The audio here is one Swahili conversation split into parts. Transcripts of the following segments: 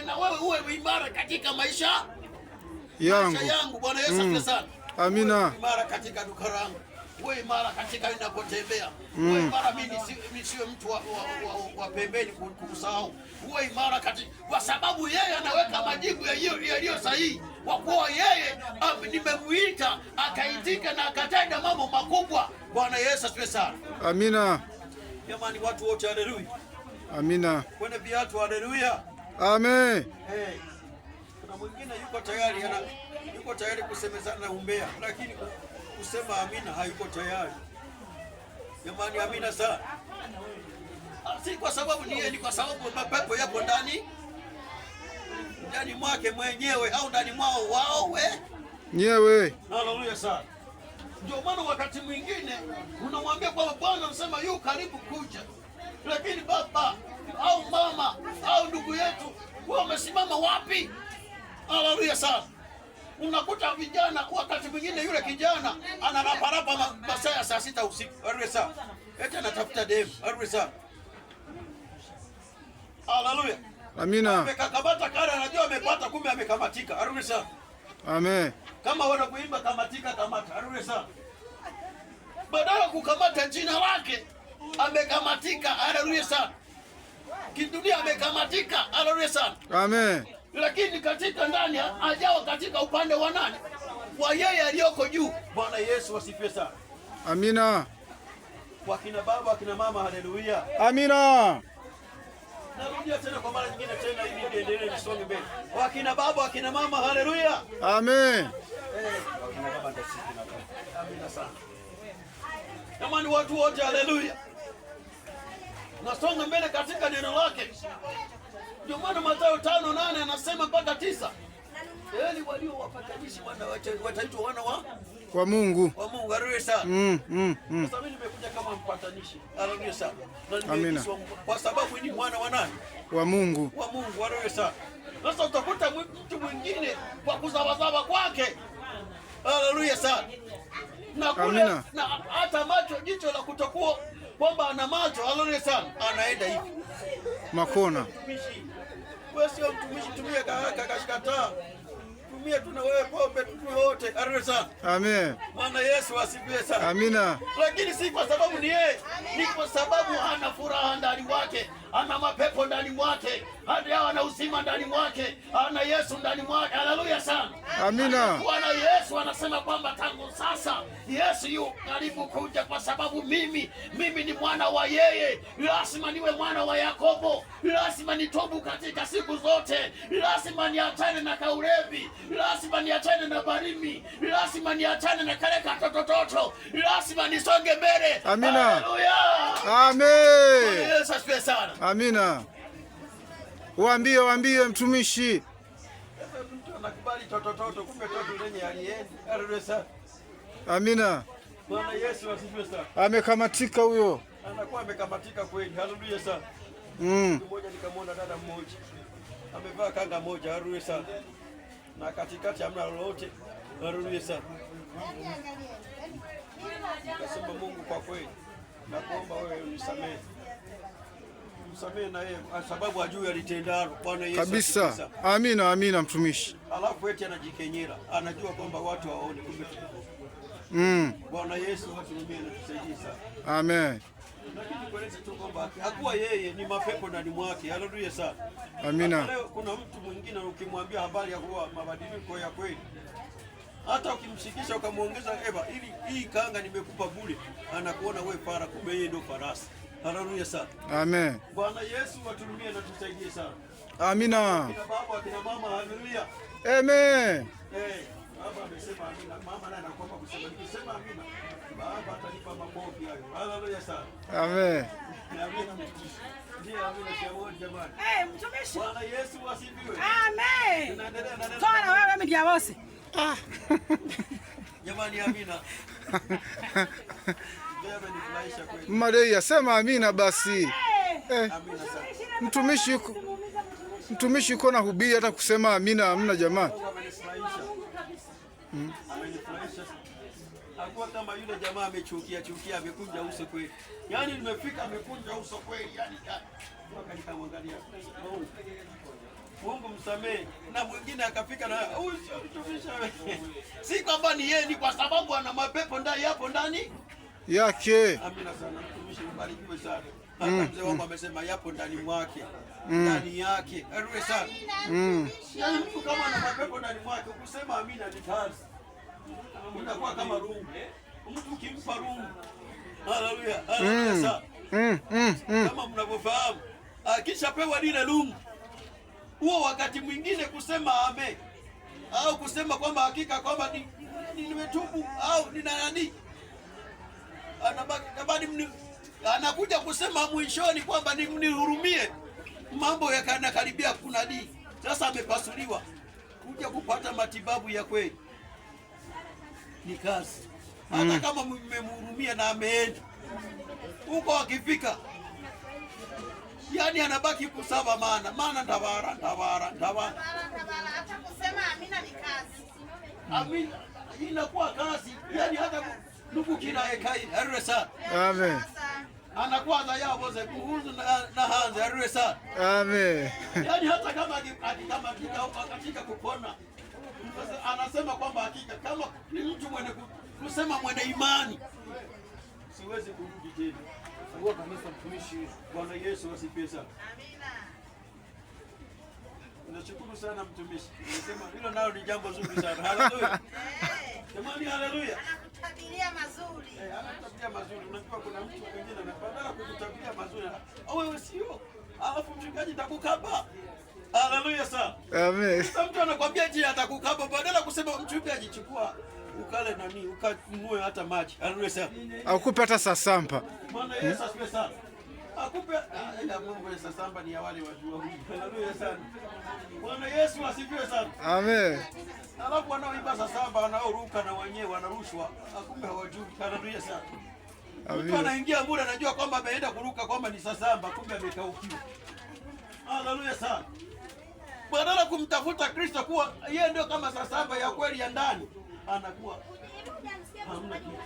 na wewe uwe imara katika maisha yangu. Bwana Yesu asifiwe sana. Amina. Imara katika duka langu. Uwe imara katika ninapotembea. Uwe imara mimi nisiwe mtu wa pembeni kusahau. Uwe imara katika, kwa sababu yeye anaweka majibu yaliyo sahihi. Kwa kuwa yeye nimemuita akaitika na akatenda mambo makubwa. Bwana Yesu asifiwe sana. Amina. Jamani watu wote haleluya. Amina. Kwenda viatu haleluya. Amen. Kuna mwingine yuko tayari kusemezana na umbea, lakini kusema amina hayuko tayari. Jamani amina sana. Si kwa sababu ni kwa sababu mapepo yapo ndani mwake mwenyewe au ndani mwao wao nyewe. Haleluya sana. Ndio maana wakati mwingine unamwambia kwamba Bwana anasema yu karibu kuja, lakini baba au mama au ndugu yetu wao wamesimama wapi? Haleluya sana. Unakuta vijana wakati mwingine yule kijana anaraparapa masaa ya saa 6 usiku. Haleluya sana. Eti anatafuta demu. Haleluya sana. Haleluya. Amina. Amekakamata kale anajua amepata, kumbe amekamatika. Haleluya sana. Amen. Kama wanakuimba kamatika kamata. Haleluya sana. Badala kukamata jina lake amekamatika. Haleluya sana. Kidunia amekamatika. Haleluya sana. Amen. Lakini katika ndani ajawa katika upande wa nani? Wa yeye aliyoko juu. Bwana Yesu asifiwe sana. Amina. Wakina baba, wakina mama, haleluya. Amina. Narudia tena kwa mara nyingine tena ili niendelee nisonge mbele. Wakina baba, wakina mama, haleluya. Amen. Wakina baba ndio sisi na amina sana. Jamani watu wote haleluya. Nasonga mbele katika neno lake. Ndio maana Mathayo 5:8 anasema mpaka 9. Yaani walio wapatanishi wataitwa wana wa Mungu. Wa Mungu, haleluya sana. Sasa mimi nimekuja kama mpatanishi. Haleluya sana. Amina. Kwa sababu ni mwana wa nani? Wa Mungu. Wa Mungu, haleluya sana. Sasa utakuta mtu mwingine kwa kuzawazawa kwake. Haleluya sana. Na kule na hata macho, jicho la kutokuwa kwamba ana macho, haleluya sana, anaenda hivi makona. Wewe sio mtumishi, tumia kakashikataa. Tumia tu na wewe pombe tu yote. Haleluya sana. Amen. Maana Yesu asifiwe sana. Amina. Lakini si kwa sababu ni yeye, ni kwa sababu ana furaha ndani mwake, ana mapepo ndani mwake, ana uzima ndani mwake, ana Yesu ndani mwake. Haleluya sana. Amina. Bwana Yesu anasema kwamba tangu sasa Yesu yu karibu kuja, kwa sababu mimi ni mwana wa yeye. Lazima niwe mwana wa Yakobo. Lazima nitobu katika siku zote. Lazima niachane na kaulevi. Lazima niachane na barimi. Lazima niachane na kale katototo. Lazima nisonge mbele. Amina. Haleluya. Amen. Yesu asifiwe sana. Amina. Waambie mtumishi. Anakubali tototo, kumbe toto lenye aliendi. Haleluya sana. Amina. Bwana Yesu asifiwe sana. Amekamatika huyo. Anakuwa amekamatika kweli. Haleluya sana. Mmoja nikamwona dada mmoja amevaa kanga moja. Haleluya sana. Na katikati hamna lolote. Haleluya sana. Nasema Mungu, kwa kweli nakuomba wewe unisamehe. Msamehe na yeye sababu ajui alitendalo. Bwana Yesu kabisa. Amina mtumishi. Alafu eti anajikenyera. Anajua kwamba watu waone kumbe. Bwana Yesu atuhurumie na tusaidie sana. Amen. Lakini kueleza tu kwamba hakuwa yeye, ni mapepo ndani mwake. Haleluya sana. Amina. Leo kuna mtu mwingine ukimwambia habari ya kuwa mabadiliko ya kweli, hata ukimshikisha ukamuongeza ili hii kanga nimekupa bure, anakuona wewe fara, kumbe yeye ndio farasi. Haleluya sana. Amen. Bwana Yesu atuhurumie na tusaidie sana. Amina. Kina baba, kina mama, haleluya. Amen. Baba amesema amina. Mama naye anakuomba kusema nikisema amina, baba atanipa makofi hayo. Haleluya sana. Amen. Amina mtumishi. Ndio amina shauri jamani. Mtumishi. Bwana Yesu asifiwe. Amen. Tunaendelea na neno. Tona wewe mdia wose. Jamani amina. Maria, sema amina basi. Amina sana. Mtumishi yuko na hubiri, hata kusema amina hamna jamani. Amenifurahisha. Hakuwa kama yule jamaa amechukia amekunja uso kweli. Yaani nimefika amekunja uso kweli, yaani nikamwangalia. Mungu nisamehe, na mwingine akafika na huyu sio mtumishi. Si kwamba ni yeye, ni kwa sababu ana mapepo ndani hapo ndani yake. Amina sana mtumishi, mbarikiwe sana. Hata mzee wangu amesema yapo ndani mwake, ndani yake. Ariwe sana. Yaani mtu kama ana mapepo ndani mwake, kusema amina ni kazi. Unakuwa kama rungu. Mtu ukimpa rungu. Haleluya. Haleluya sana. Kama mnavyofahamu, akishapewa lile rungu, huo wakati mwingine kusema amen au kusema kwamba hakika kwamba nimetubu au nina nani, anabaki anakuja kusema mwishoni kwamba mnihurumie, mambo yakanakaribia kunadi. Sasa amepasuliwa kuja kupata matibabu ya kweli, ni kazi. Hata kama mmemhurumia na ameenda huko, akifika yani anabaki kusaba maana ndabara. Hata kusema amina ni kazi. Amina inakuwa kazi, yani hata ndugu kila ekai aresa. Amen. Anakuwa za yabo ze kuhuzu na hanze aresa. Amen. Yani hata kama akitamatika au katika kupona, sasa anasema kwamba hakika kama ni mtu mwenye kusema mwenye imani, siwezi kurudi tena. Kwa kanisa mtumishi, Bwana Yesu asifiwe sana. Amina. Nashukuru sana mtumishi. Nasema hilo nalo ni jambo zuri sana. Haleluya. Jamani, haleluya. Anakutabiria mazuri. Anakutabiria mazuri. Unajua kuna mtu mwingine anapenda kukutabiria mazuri. Wewe sio. Alafu mchungaji atakukaba. Haleluya sana. Amen. Sasa mtu anakuambia je, atakukaba, badala kusema mchungaji chukua ukale nani, ukanunue hata maji. Haleluya sana. Akupe hata sasamba. Bwana Yesu asifiwe sana. Akupe ila Mungu ya sasamba ni ya wale wajua. Haleluya sana. Bwana Yesu asifiwe sana. Amen. Alafu wanaoimba sasamba wanaoruka na wenyewe wanarushwa, akumbe hawajui. Haleluya sana. Mtu anaingia mure anajua kwamba ameenda kuruka kwamba ni sasamba, kumbe amekaukiwa. Haleluya sana. Badala kumtafuta Kristo kuwa yeye ndio kama sasamba ya kweli ya ndani, anakuwa hamna kitu.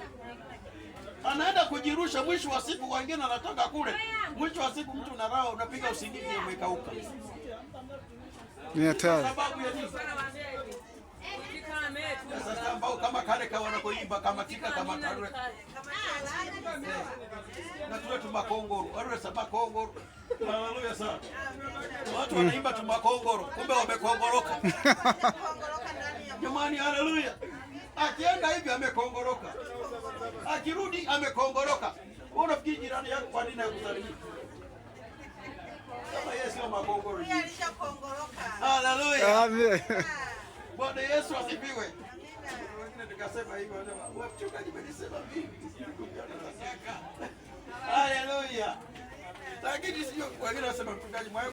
Anaenda kujirusha, mwisho wa siku wengine anatoka kule. Mwisho wa siku mtu unarao unapiga usingizi umekauka. Ni hatari. Sababu ya nini? Sasa ambao kama kale kwa wanakoimba kama tika kama tarure. Na tuwe tumakongoro. Arure saba kongoro. Haleluya sana. Watu wanaimba tumakongoro, kumbe wamekongoroka. Jamani, haleluya. Akienda hivi amekongoroka. Akirudi amekongoroka. Unafikiri jirani yako kwa nini akusalimia? Kama Yesu sio makongoro. Yeye alishakongoroka. Haleluya. Amen. Bwana Yesu asifiwe. Wengine nikasema hivi, wanasema mchungaji amenisema vipi? Haleluya. Lakini sio wengine wanasema mchungaji